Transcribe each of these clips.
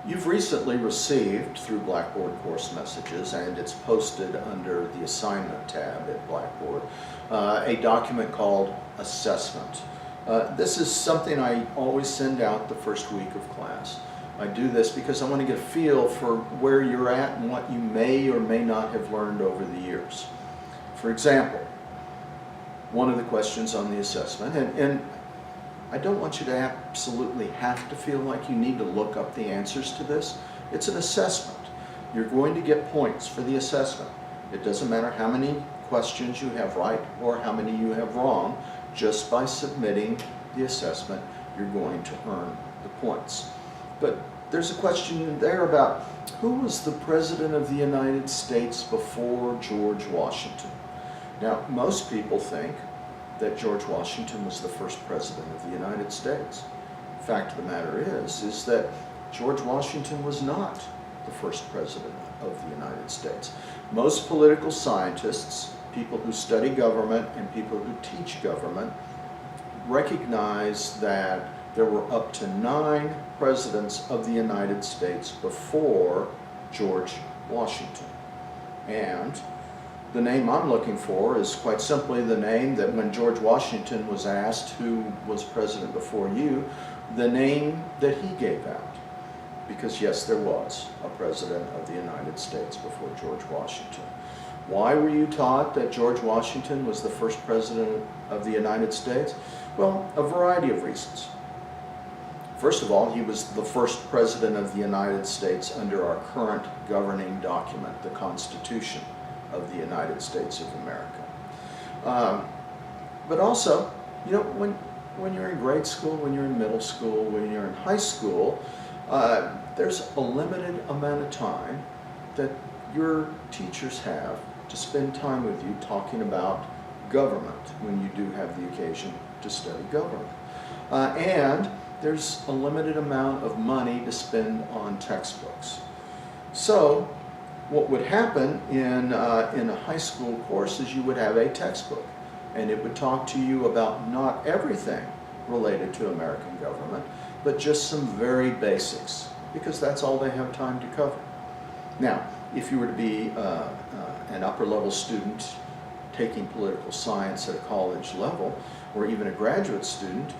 You've recently received through Blackboard course messages, and it's posted under the assignment tab at Blackboard, a document called assessment. This is something I always send out the first week of class. I do this because I want to get a feel for where you're at and what you may or may not have learned over the years. For example, one of the questions on the assessment, and I don't want you to absolutely have to feel like you need to look up the answers to this. It's an assessment. You're going to get points for the assessment. It doesn't matter how many questions you have right or how many you have wrong. Just by submitting the assessment, you're going to earn the points. But there's a question there about who was the President of the United States before George Washington? Now, most people think that George Washington was the first President of the United States. The fact of the matter is that George Washington was not the first President of the United States. Most political scientists, people who study government and people who teach government, recognize that there were up to 9 presidents of the United States before George Washington. And the name I'm looking for is quite simply the name that when George Washington was asked who was president before you, the name that he gave out. Because yes, there was a president of the United States before George Washington. Why were you taught that George Washington was the first president of the United States? Well, a variety of reasons. First of all, he was the first president of the United States under our current governing document, the Constitution of the United States of America. But also, you know, when you're in grade school, when you're in middle school, when you're in high school, there's a limited amount of time that your teachers have to spend time with you talking about government when you do have the occasion to study government. And there's a limited amount of money to spend on textbooks. So what would happen in a high school course is you would have a textbook, and it would talk to you about not everything related to American government, but just some very basics, because that's all they have time to cover. Now, if you were to be an upper level student taking political science at a college level, or even a graduate student,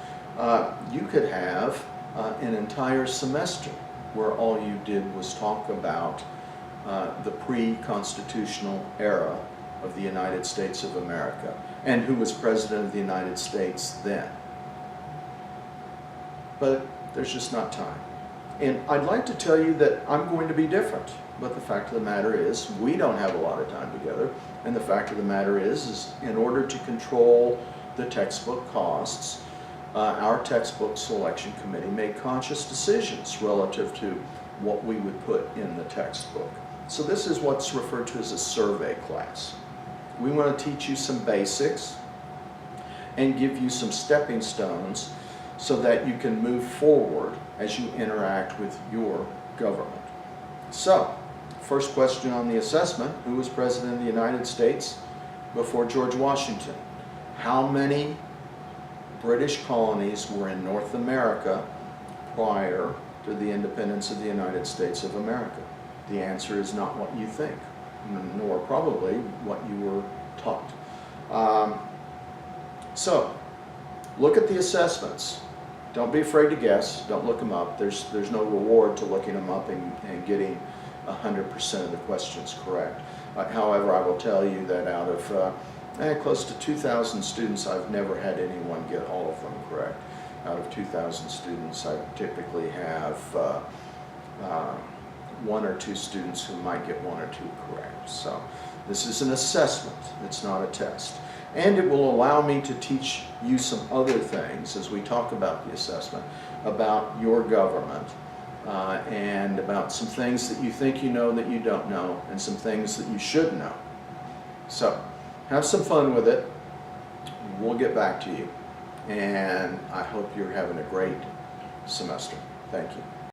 you could have an entire semester where all you did was talk about the pre-constitutional era of the United States of America and who was President of the United States then. But there's just not time. And I'd like to tell you that I'm going to be different, but the fact of the matter is we don't have a lot of time together, and the fact of the matter is in order to control the textbook costs, our textbook selection committee made conscious decisions relative to what we would put in the textbook. So this is what's referred to as a survey class. We want to teach you some basics and give you some stepping stones so that you can move forward as you interact with your government. So, first question on the assessment, who was President of the United States before George Washington? How many British colonies were in North America prior to the independence of the United States of America? The answer is not what you think, nor probably what you were taught. So, look at the assessments. Don't be afraid to guess. Don't look them up. There's no reward to looking them up and getting 100% of the questions correct. However, I will tell you that out of close to 2,000 students, I've never had anyone get all of them correct. Out of 2,000 students, I typically have 1 or 2 students who might get 1 or 2 correct. So this is an assessment. It's not a test. And it will allow me to teach you some other things as we talk about the assessment, about your government, and about some things that you think you know that you don't know, and some things that you should know. So have some fun with it. We'll get back to you. And I hope you're having a great semester. Thank you.